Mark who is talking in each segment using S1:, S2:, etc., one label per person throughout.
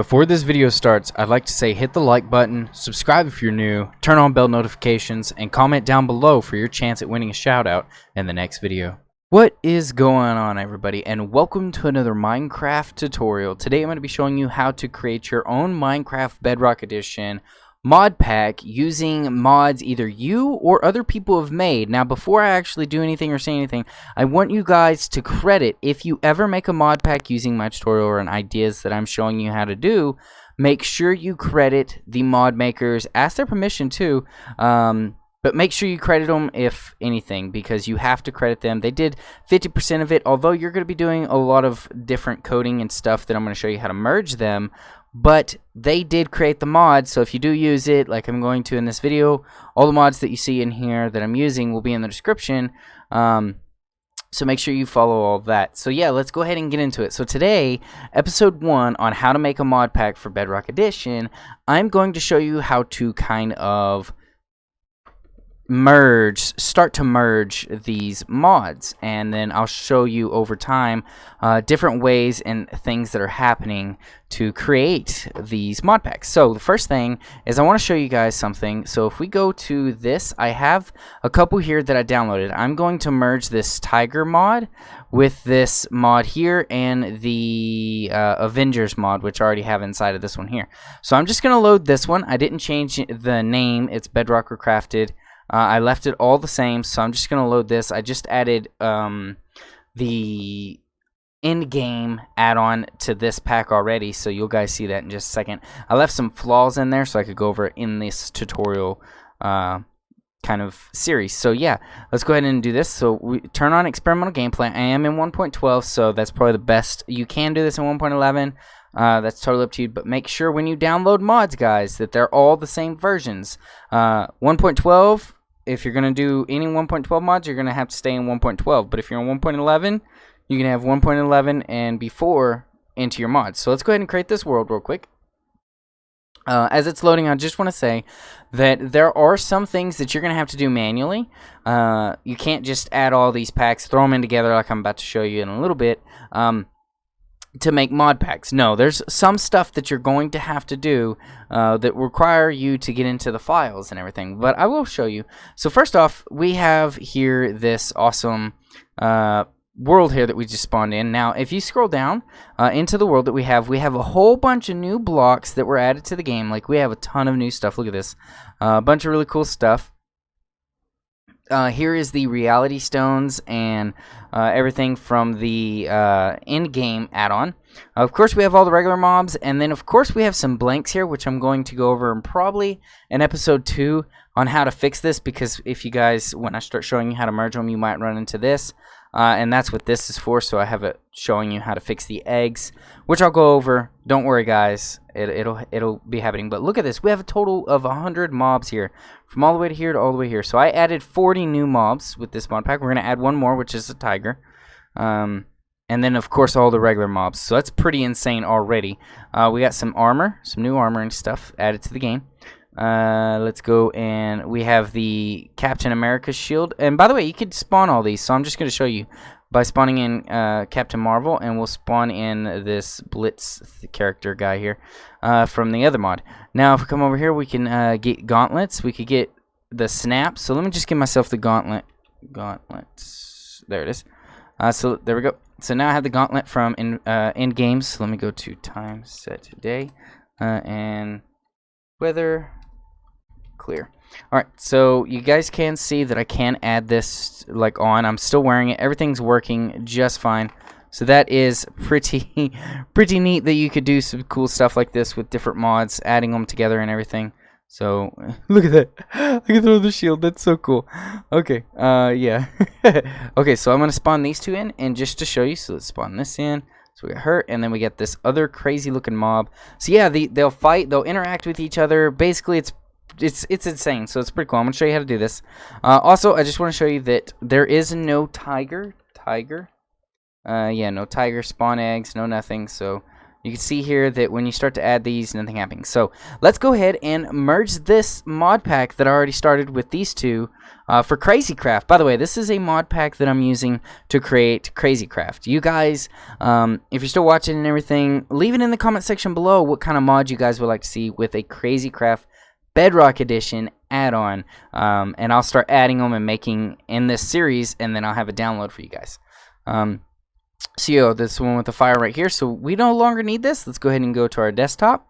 S1: Before this video starts, I'd like to say hit the like button, subscribe if you're new, turn on bell notifications, and comment down below for your chance at winning a shout out in the next video. What is going on, everybody, and welcome to another Minecraft tutorial. Today I'm going to be showing you how to create your own Minecraft Bedrock Edition mod pack using mods either you or other people have made. Now, before I actually do anything or say anything, I want you guys to credit, if you ever make a mod pack using my tutorial or ideas that I'm showing you how to do, make sure you credit the mod makers. Ask their permission too, but make sure you credit them if anything, because you have to credit them. They did 50% of it, although you're going to be doing a lot of different coding and stuff that I'm going to show you how to merge them. But they did create the mod, so if you do use it, like I'm going to in this video, all the mods that you see in here that I'm using will be in the description. So make sure you follow all that. So yeah, let's go ahead and get into it. So today, episode 1 on how to make a mod pack for Bedrock Edition, I'm going to show you how to kind of start to merge these mods, and then I'll show you over time different ways and things that are happening to create these mod packs. So the first thing is I want to show you guys something. So if we go to this, I have a couple here that I downloaded. I'm going to merge this tiger mod with this mod here and the Avengers mod, which I already have inside of this one here. So I'm just going to load this one. I didn't change the name. It's Bedrock Recrafted. I left it all the same, so I'm just going to load this. I just added the in-game add-on to this pack already, so you'll guys see that in just a second. I left some flaws in there so I could go over it in this tutorial kind of series. So yeah, let's go ahead and do this. So we turn on experimental gameplay. I am in 1.12, so that's probably the best. You can do this in 1.11. That's totally up to you, but make sure when you download mods, guys, that they're all the same versions. 1.12, if you're going to do any 1.12 mods, you're going to have to stay in 1.12, but if you're in 1.11, you can have 1.11 and before into your mods. So let's go ahead and create this world real quick. As it's loading, I just want to say that there are some things that you're going to have to do manually. You can't just add all these packs, throw them in together like I'm about to show you in a little bit, to make mod packs. No, there's some stuff that you're going to have to do that require you to get into the files and everything, but I will show you. So first off, we have here this awesome world here that we just spawned in. Now if you scroll down into the world that we have a whole bunch of new blocks that were added to the game. Like, we have a ton of new stuff. Look at this, a bunch of really cool stuff. Here is the reality stones and everything from the in-game add-on. Of course, we have all the regular mobs, and then of course we have some blanks here, which I'm going to go over in probably in episode 2 on how to fix this, because if you guys, when I start showing you how to merge them, you might run into this. And that's what this is for, so I have it showing you how to fix the eggs, which I'll go over. Don't worry, guys, it'll be happening. But look at this, we have a total of 100 mobs here, from all the way to here to all the way here. So I added 40 new mobs with this mod pack. We're going to add one more, which is a tiger. And then, of course, all the regular mobs. So that's pretty insane already. We got some armor, some new armor and stuff added to the game. Let's go, and we have the Captain America shield. And by the way, you could spawn all these, so I'm just going to show you by spawning in Captain Marvel, and we'll spawn in this Blitz character guy here from the other mod. Now if we come over here, we can get gauntlets. We could get the snap. So let me just give myself the gauntlets. There it is. So there we go. So now I have the gauntlet from in games. So let me go to time set today and weather clear. Alright, so you guys can see that I can add this like on. I'm still wearing it. Everything's working just fine. So that is pretty neat that you could do some cool stuff like this with different mods, adding them together and everything. So look at that. I can throw the shield. That's so cool. Okay, yeah. Okay, so I'm going to spawn these two in, and just to show you, so let's spawn this in. So we got her, and then we get this other crazy looking mob. So yeah, they'll fight, they'll interact with each other. Basically, it's insane. So it's pretty cool. I'm gonna show you how to do this. Also, I just want to show you that there is no tiger. Yeah, no tiger spawn eggs, no nothing. So You can see here that when you start to add these, nothing happening. So let's go ahead and merge this mod pack that I already started with these two for Crazy Craft. By the way, this is a mod pack that I'm using to create Crazy Craft. You guys, if you're still watching and everything, leave it in the comment section below what kind of mod you guys would like to see with a Crazy Craft Bedrock Edition add-on, and I'll start adding them and making in this series, and then I'll have a download for you guys. So this one with the fire right here, so we no longer need this. Let's go ahead and go to our desktop.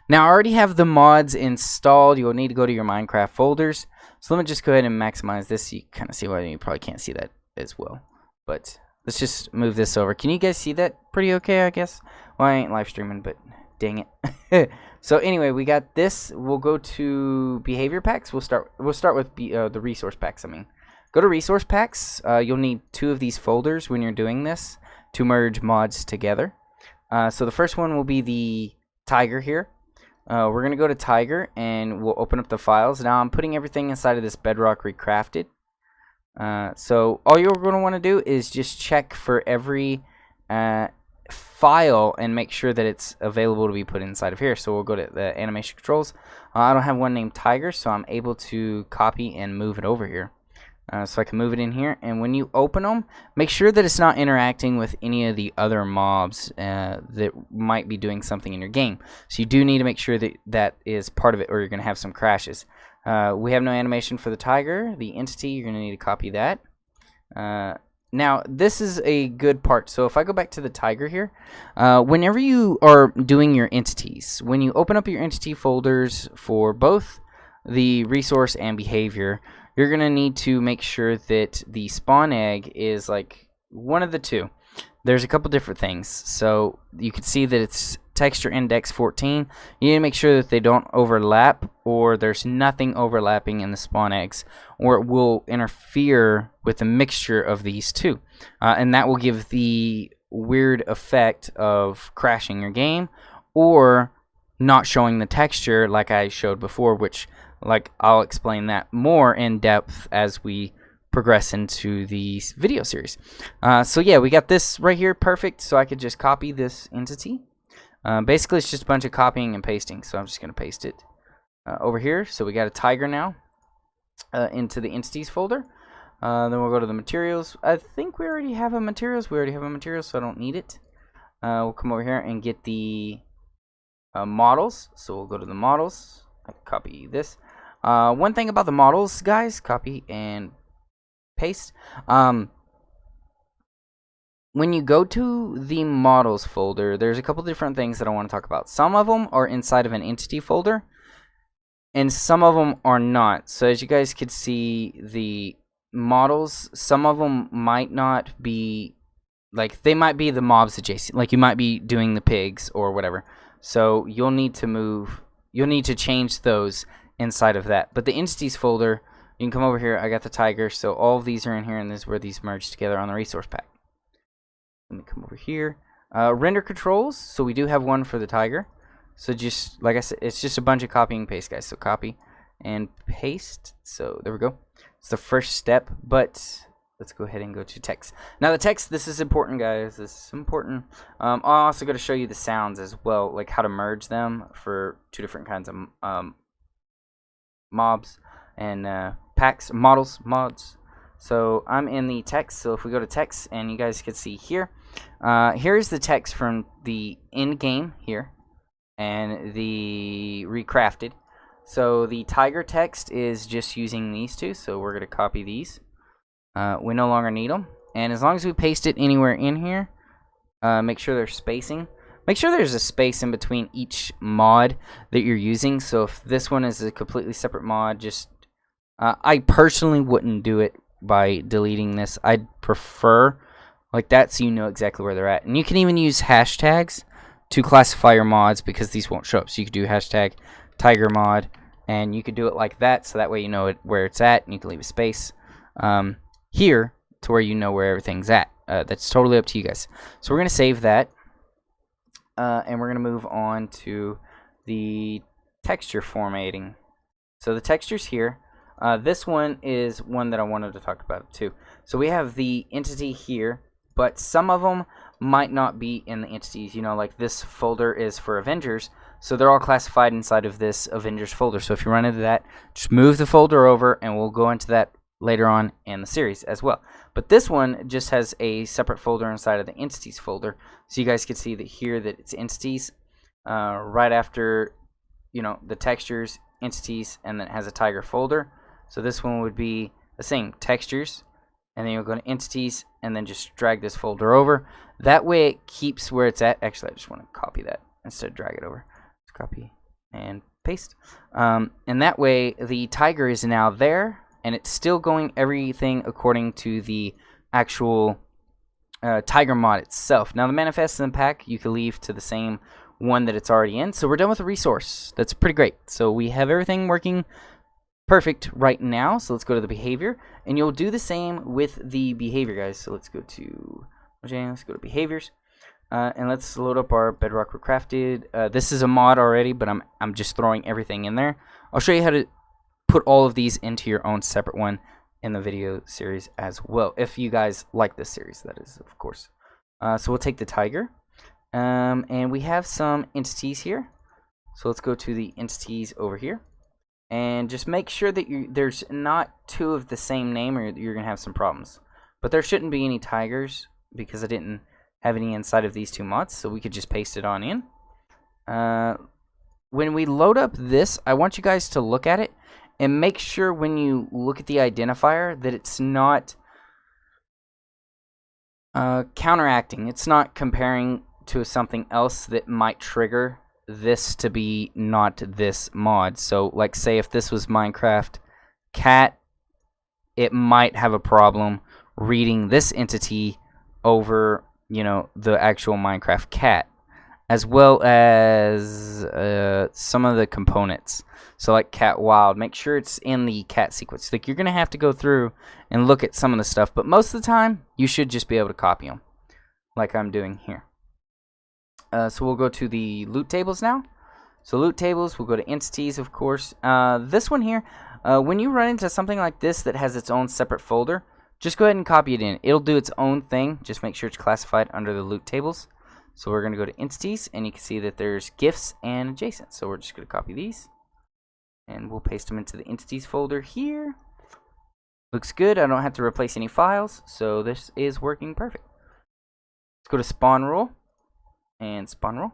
S1: Now I already have the mods installed. You'll need to go to your Minecraft folders. So let me just go ahead and maximize this so you kind of see why. You probably can't see that as well, but let's just move this over. Can you guys see that pretty okay, I guess? Well, I ain't live streaming, but dang it. So anyway, we got this. We'll go to behavior packs. We'll start with the resource packs. Go to resource packs. You'll need 2 of these folders when you're doing this to merge mods together. So the first one will be the tiger here. We're going to go to tiger and we'll open up the files. Now I'm putting everything inside of this Bedrock Recrafted. So all you're going to want to do is just check for every file and make sure that it's available to be put inside of here. So we'll go to the animation controls. I don't have one named tiger, so I'm able to copy and move it over here. So I can move it in here, and when you open them, make sure that it's not interacting with any of the other mobs that might be doing something in your game. So you do need to make sure that that is part of it, or you're going to have some crashes. We have no animation for the tiger. The entity, you're going to need to copy that. Now, this is a good part. So if I go back to the tiger here, whenever you are doing your entities, when you open up your entity folders for both the resource and behavior, you're going to need to make sure that the spawn egg is like one of the 2. There's a couple different things. So you can see that it's texture index 14. You need to make sure that they don't overlap, or there's nothing overlapping in the spawn eggs, or it will interfere with the mixture of these 2. And that will give the weird effect of crashing your game or not showing the texture like I showed before, which I'll explain that more in depth as we progress into the video series. So yeah, we got this right here, perfect. So I could just copy this entity. Basically, it's just a bunch of copying and pasting. So I'm just going to paste it over here. So we got a tiger now into the entities folder. Then we'll go to the materials. I think we already have a materials. We already have a materials, so I don't need it. We'll come over here and get the models. So we'll go to the models. I copy this. One thing about the models, guys, copy and paste. When you go to the models folder, there's a couple different things that I want to talk about. Some of them are inside of an entity folder, and some of them are not. So as you guys could see, the models, some of them might not be, they might be the mobs adjacent. Like you might be doing the pigs or whatever. So you'll need to change those inside of that. But the entities folder, you can come over here. I got the tiger, so all of these are in here, and this is where these merge together on the resource pack. Let me come over here. Render controls, so we do have one for the tiger. So just like I said, it's just a bunch of copy and paste, guys. So copy and paste. So there we go. It's the first step, but let's go ahead and go to text. Now the text, this is important, guys. This is important. I'm also going to show you the sounds as well, like how to merge them for 2 different kinds of mobs and packs, mods. So I'm in the text. So if we go to text, and you guys can see here, here's the text from the end game here and the recrafted. So the tiger text is just using these 2. So we're going to copy these. We no longer need them, and as long as we paste it anywhere in here, make sure there's spacing. Make sure there's a space in between each mod that you're using. So if this one is a completely separate mod, just I personally wouldn't do it by deleting this. I'd prefer like that, so you know exactly where they're at. And you can even use hashtags to classify your mods, because these won't show up. So you could do hashtag tiger mod, and you could do it like that, so that way you know where it's at, and you can leave a space here to where you know where everything's at. That's totally up to you guys. So we're going to save that, and we're going to move on to the texture formatting. So the textures here, this one is one that I wanted to talk about too. So we have the entity here, but some of them might not be in the entities. You know, like this folder is for Avengers, so they're all classified inside of this Avengers folder. So if you run into that, just move the folder over, and we'll go into that later on in the series as well. But this one just has a separate folder inside of the entities folder, so you guys can see that here that it's entities right after, you know, the textures, entities, and then it has a tiger folder. So this one would be the same, textures, and then you'll go to entities and then just drag this folder over. That way it keeps where it's at. Actually, I just want to copy that instead of drag it over. Just copy and paste, and that way the tiger is now there, and it's still going everything according to the actual tiger mod itself. Now the manifest and pack you can leave to the same one that it's already in. So we're done with the resource. That's pretty great. So we have everything working perfect right now. So let's go to the behavior, and you'll do the same with the behavior, guys. So let's go to behaviors, and let's load up our Bedrock Recrafted. This is a mod already, but I'm just throwing everything in there. I'll show you how to put all of these into your own separate one in the video series as well, if you guys like this series, that is, of course. So we'll take the tiger, and we have some entities here. So let's go to the entities over here, and just make sure that there's not two of the same name, or you're gonna have some problems. But there shouldn't be any tigers because I didn't have any inside of these two mods, so we could just paste it on in. When we load up this, I want you guys to look at it and make sure when you look at the identifier that it's not counteracting. It's not comparing to something else that might trigger this to be not this mod. So like, say if this was Minecraft cat, it might have a problem reading this entity over, you know, the actual Minecraft cat, as well as some of the components. So like cat wild, make sure it's in the cat sequence. Like, you're gonna have to go through and look at some of the stuff, but most of the time you should just be able to copy them like I'm doing here. So we'll go to the loot tables now. So loot tables, we'll go to entities, of course. This one here, when you run into something like this that has its own separate folder, just go ahead and copy it in. It'll do its own thing. Just make sure it's classified under the loot tables. So we're going to go to entities, and you can see that there's gifts and adjacent. So we're just going to copy these, and we'll paste them into the entities folder here. Looks good. I don't have to replace any files, so this is working perfect. Let's go to spawn rule and spawn rule.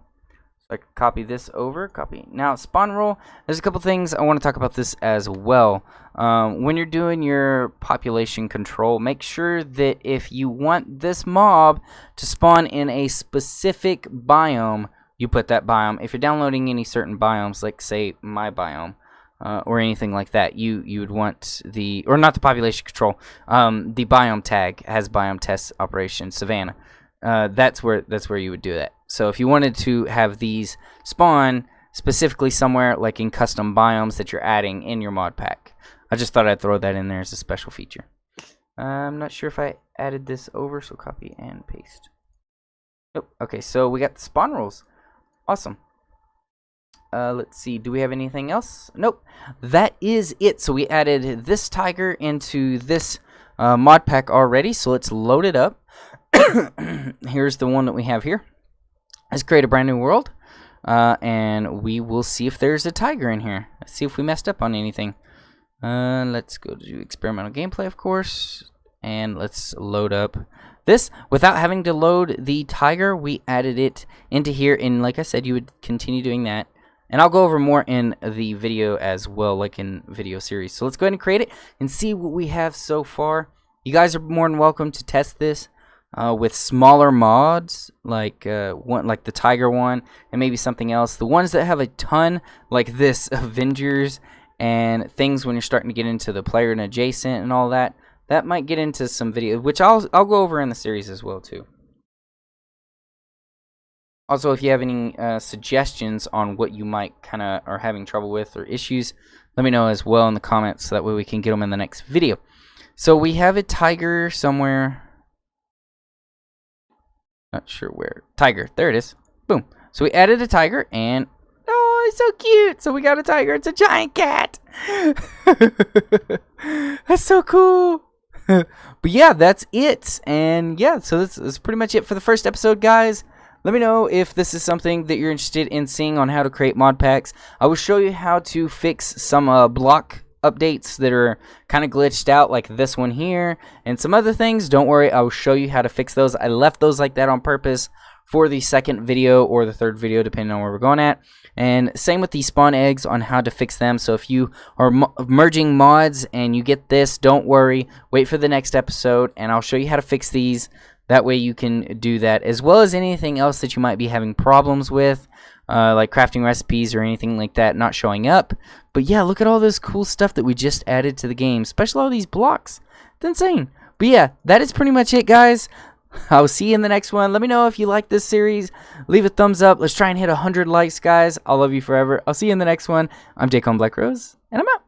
S1: So I can copy this over, copy. Now spawn rule, there's a couple things I want to talk about this as well. When you're doing your population control, make sure that if you want this mob to spawn in a specific biome, you put that biome. If you're downloading any certain biomes, like say my biome, or anything like that, you would want the, or not the population control, the biome tag has biome test operation Savannah. That's where you would do that. So if you wanted to have these spawn specifically somewhere like in custom biomes that you're adding in your mod pack, I just thought I'd throw that in there as a special feature. I'm not sure if I added this over, so copy and paste. Nope. Okay, so we got the spawn rules. Awesome. Let's see, do we have anything else? Nope. That is it. So we added this tiger into this mod pack already, so let's load it up. Here's the one that we have here. Let's create a brand new world, and we will see if there's a tiger in here. Let's see if we messed up on anything. Let's go to experimental gameplay, of course, and let's load up this. Without having to load the tiger, we added it into here, and like I said, you would continue doing that. And I'll go over more in the video as well, like in video series. So let's go ahead and create it and see what we have so far. You guys are more than welcome to test this with smaller mods, like like the tiger one, and maybe something else. The ones that have a ton, like this Avengers and things when you're starting to get into the player and adjacent and all that, that might get into some video, which I'll go over in the series as well too. Also, if you have any suggestions on what you might kind of are having trouble with or issues, let me know as well in the comments, so that way we can get them in the next video. So we have a tiger somewhere. Not sure where. Tiger. There it is. Boom. So we added a tiger, and oh, it's so cute. So we got a tiger. It's a giant cat. That's so cool. But yeah, that's it. And yeah, so that's pretty much it for the first episode, guys. Let me know if this is something that you're interested in seeing on how to create mod packs. I will show you how to fix some block updates that are kind of glitched out, like this one here, and some other things. Don't worry, I will show you how to fix those. I left those like that on purpose for the second video or the third video, depending on where we're going at. And same with the spawn eggs, on how to fix them. So if you are merging mods and you get this, don't worry, wait for the next episode and I'll show you how to fix these. That way you can do that, as well as anything else that you might be having problems with, like crafting recipes or anything like that not showing up. But yeah, look at all this cool stuff that we just added to the game, especially all these blocks. It's insane. But yeah, that is pretty much it, guys. I'll see you in the next one. Let me know if you like this series. Leave a thumbs up. Let's try and hit 100 likes, guys. I'll love you forever. I'll see you in the next one. I'm DAKONBLACKROSE, and I'm out.